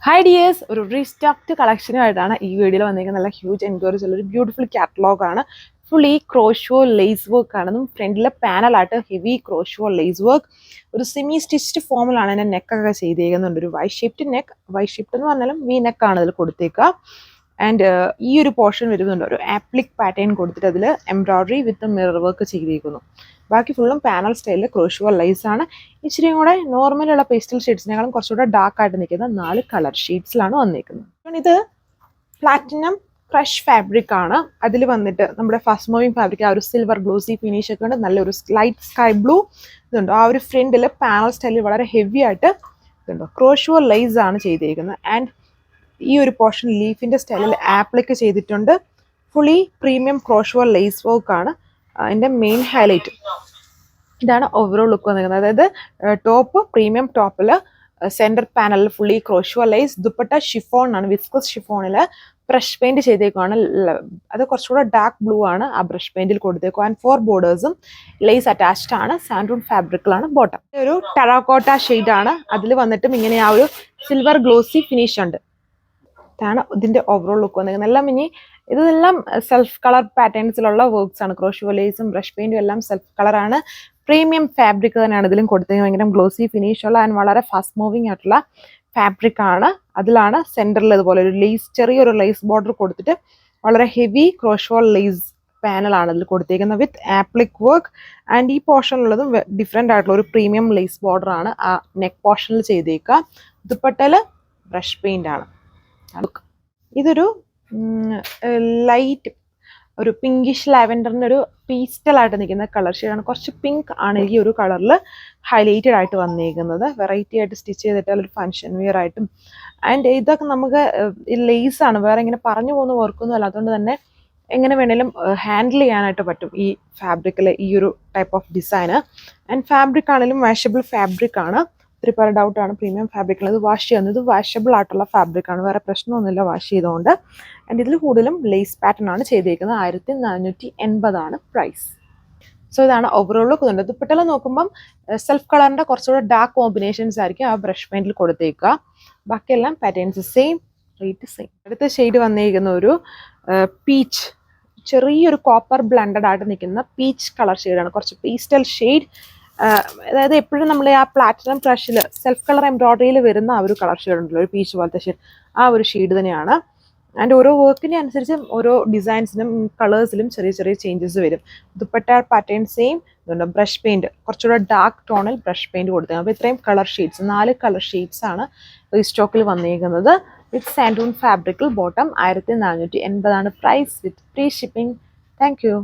Hi dears, ഒരു restocked കളക്ഷനുമായിട്ടാണ് ഈ വീഡിയോയിൽ വന്നിരിക്കുന്നത്. നല്ല ഹ്യൂജ് എൻക്വയറീസ് ഉള്ള ഒരു ബ്യൂട്ടിഫുൾ കാറ്റലോഗ് ആണ്. ഫുള്ളി ക്രോഷോ ലേസ് വർക്ക് ആണ്. ഫ്രണ്ടിലെ പാനലായിട്ട് ഹെവി ക്രോഷോ ലേസ് വർക്ക്, ഒരു സെമി സ്റ്റിച്ച്ഡ് ഫോമിലാണ് അതിൻ്റെ നെക്കൊക്കെ ചെയ്തേക്കുന്നുണ്ട്. ഒരു Y shaped neck, Y shaped എന്ന് പറഞ്ഞാലും വി നെക്കാണ് അതിൽ കൊടുത്തേക്കുക. ആൻഡ് ഈ ഒരു പോർഷൻ വരുന്നുണ്ട്, ഒരു ആപ്ലിക് പാറ്റേൺ കൊടുത്തിട്ട് അതിൽ എംബ്രോയിഡറി വിത്ത് മിറർ വർക്ക് ചെയ്തിരിക്കുന്നു. ബാക്കി ഫുള്ളും പാനൽ സ്റ്റൈലിൽ ക്രോഷോ ലൈസ് ആണ്. ഇച്ചിരിയും കൂടെ നോർമലുള്ള പേസ്റ്റൽ ഷെയ്ഡ്സിനേക്കാളും കുറച്ചുകൂടെ ഡാർക്ക് ആയിട്ട് നിൽക്കുന്ന 4 കളർ ഷെയ്ഡ്സിലാണ് വന്നിരിക്കുന്നത്. ഇത് പ്ലാറ്റിനം ക്രഷ് ഫാബ്രിക് ആണ്. അതിൽ വന്നിട്ട് നമ്മുടെ ഫാസ്റ്റ് മൂവിങ് ഫാബ്രിക്, ആ ഒരു സിൽവർ ഗ്ലോസി ഫിനിഷ് ഒക്കെ ഉണ്ട്. നല്ലൊരു ലൈറ്റ് സ്കൈ ബ്ലൂ ഇതുണ്ട്. ആ ഒരു ഫ്രണ്ടിൽ പാനൽ സ്റ്റൈലിൽ വളരെ ഹെവി ആയിട്ട് ഇതുണ്ടോ ക്രോഷോ ലൈസ് ആണ് ചെയ്തിരിക്കുന്നത്. ആൻഡ് ഈ ഒരു പോർഷൻ ലീഫിൻ്റെ സ്റ്റൈലിൽ ആപ്ലിക്ക് ചെയ്തിട്ടുണ്ട്. Fully premium crochet lace work ആണ് അതിൻ്റെ മെയിൻ ഹൈലൈറ്റ്. ഇതാണ് ഓവറോൾ ലുക്ക് വന്നിരിക്കുന്നത്. അതായത് ടോപ്പ് പ്രീമിയം ടോപ്പിൽ സെൻറ്റർ പാനലിൽ fully crochet lace, dupatta chiffon ആണ്, വിസ്കസ് ഷിഫോണിൽ ബ്രഷ് പെയിൻറ് ചെയ്തേക്കുവാണ്. അത് കുറച്ചുകൂടെ ഡാർക്ക് ബ്ലൂ ആണ് ആ ബ്രഷ് പെയിൻറ്റിൽ കൊടുത്തേക്കും. ആൻഡ് 4 ബോർഡേഴ്സും ലേസ് അറ്റാച്ച്ഡ് ആണ്. സാൻഡൂൺ ഫാബ്രിക്കിലാണ് ബോട്ടം. ഒരു ടെറാക്കോട്ട ഷെയ്ഡാണ്. അതിൽ വന്നിട്ടും ഇങ്ങനെ ആ ഒരു സിൽവർ ഗ്ലോസി ഫിനിഷ് ഉണ്ട്. ഇതാണ് ഇതിൻ്റെ ഓവറോൾ ലുക്ക് വന്നിരിക്കുന്നത്. എല്ലാം ഇനി ഇതെല്ലാം സെൽഫ് കളർ പാറ്റേൺസിലുള്ള വർക്ക്സ് ആണ്. ക്രോഷോ ലേസും ബ്രഷ് പെയിൻറ്റും എല്ലാം സെൽഫ് കളറാണ്. പ്രീമിയം ഫാബ്രിക് തന്നെയാണ് ഇതിലും കൊടുത്തത്. ഭയങ്കര ഗ്ലോസി ഫിനിഷുള്ള ആൻഡ് വളരെ ഫാസ്റ്റ് മൂവിങ് ആയിട്ടുള്ള ഫാബ്രിക് ആണ്. അതിലാണ് സെൻറ്ററിൽ ഇതുപോലെ ഒരു ലേസ്, ചെറിയൊരു ലേസ് ബോർഡർ കൊടുത്തിട്ട് വളരെ ഹെവി ക്രോഷോ ലേസ് പാനലാണ് ഇതിൽ കൊടുത്തേക്കുന്നത് വിത്ത് ആപ്ലിക് വർക്ക്. ആൻഡ് ഈ പോർഷനിലുള്ളതും ഡിഫറെൻ്റ് ആയിട്ടുള്ള ഒരു പ്രീമിയം ലേസ് ബോർഡർ ആണ് ആ നെക്ക് പോർഷനിൽ ചെയ്തേക്കുക. ദുപ്പട്ടയിൽ ബ്രഷ് പെയിൻ്റ് ആണ്. ഇതൊരു ലൈറ്റ് ഒരു പിങ്കിഷ് ലാവൻഡറിൻ്റെ ഒരു പീസ്റ്റലായിട്ട് നിൽക്കുന്ന കളർ ഷെയ്ഡാണ്. കുറച്ച് പിങ്ക് ആണ് ഈ ഒരു കളറിൽ ഹൈലൈറ്റഡ് ആയിട്ട് വന്നിരിക്കുന്നത്. വെറൈറ്റി ആയിട്ട് സ്റ്റിച്ച് ചെയ്തിട്ടുള്ള ഒരു ഫങ്ഷൻ വെയർ ആയിട്ടും. ആൻഡ് ഇതൊക്കെ നമുക്ക് ലേസാണ്, വേറെ ഇങ്ങനെ പറഞ്ഞു പോകുന്ന വർക്കൊന്നും അല്ല. അതുകൊണ്ട് തന്നെ എങ്ങനെ വേണേലും ഹാൻഡിൽ ചെയ്യാനായിട്ട് പറ്റും ഈ ഫാബ്രിക്കിൽ ഈ ഒരു type of design. And fabric ആണെങ്കിലും വാഷബിൾ ഫാബ്രിക് ആണ്. ഒത്തിരി പേര് ഡൗട്ടാണ് പ്രീമിയം ഫാബ്രിക്കിൽ ഇത് വാഷ് ചെയ്യുന്നത്. ഇത് വാഷബിൾ ആയിട്ടുള്ള ഫാബ്രിക്കാണ്, വേറെ പ്രശ്നമൊന്നുമില്ല വാഷ് ചെയ്തുകൊണ്ട്. ആൻഡ് ഇതിൽ കൂടുതലും ലേസ് പാറ്റേൺ ആണ് ചെയ്തിരിക്കുന്നത്. 1480 ആണ് പ്രൈസ്. സോ ഇതാണ് ഓവറോൾ ലുക്ക്. ദുപ്പട്ടയിൽ നോക്കുമ്പം സെൽഫ് കളറിൻ്റെ കുറച്ചുകൂടെ ഡാർക്ക് കോമ്പിനേഷൻസ് ആയിരിക്കും ആ ബ്രഷ് പെയിൻറ്റിൽ കൊടുത്തേക്കുക. ബാക്കിയെല്ലാം പാറ്റേൺസ് സെയിം, റേറ്റ് സെയിം. അടുത്ത ഷെയ്ഡ് വന്നിരിക്കുന്ന ഒരു പീച്ച്, ചെറിയൊരു കോപ്പർ ബ്ലെൻഡഡ് ആയിട്ട് നിൽക്കുന്ന പീച്ച് കളർ ഷെയ്ഡാണ്. കുറച്ച് പേസ്റ്റൽ ഷെയ്ഡ്. അതായത് എപ്പോഴും നമ്മൾ ആ പ്ലാറ്റിനം ക്രഷിൽ സെൽഫ് കളർ എംബ്രോയിഡറിയിൽ വരുന്ന ആ ഒരു കളർ ഷെയ്ഡ് ഉണ്ടല്ലോ, ഒരു പീച്ച് പോലത്തെ ഷെയ്ഡ്, ആ ഒരു ഷെയ്ഡ് തന്നെയാണ്. ആൻഡ് ഓരോ വർക്കിനെ അനുസരിച്ച് ഓരോ ഡിസൈൻസിനും കളേഴ്സിലും ചെറിയ ചെറിയ ചേഞ്ചസ് വരും. ദുപ്പട്ട പാറ്റേൺ സെയിം ഇതുണ്ട്. ബ്രഷ് പെയിൻറ്റ് കുറച്ചുകൂടെ ഡാർക്ക് ടോണിൽ ബ്രഷ് പെയിൻറ്റ് കൊടുത്തത്. അപ്പോൾ ഇത്രയും കളർ ഷെയ്ഡ്സ്, 4 കളർ ഷെയ്ഡ്സ് ആണ് റീസ്റ്റോക്കിൽ വന്നിരിക്കുന്നത്. വിത്ത് സാൻഡൂൺ ഫാബ്രിക്കിൽ ബോട്ടം 1480 ആണ് price with free shipping. Thank U.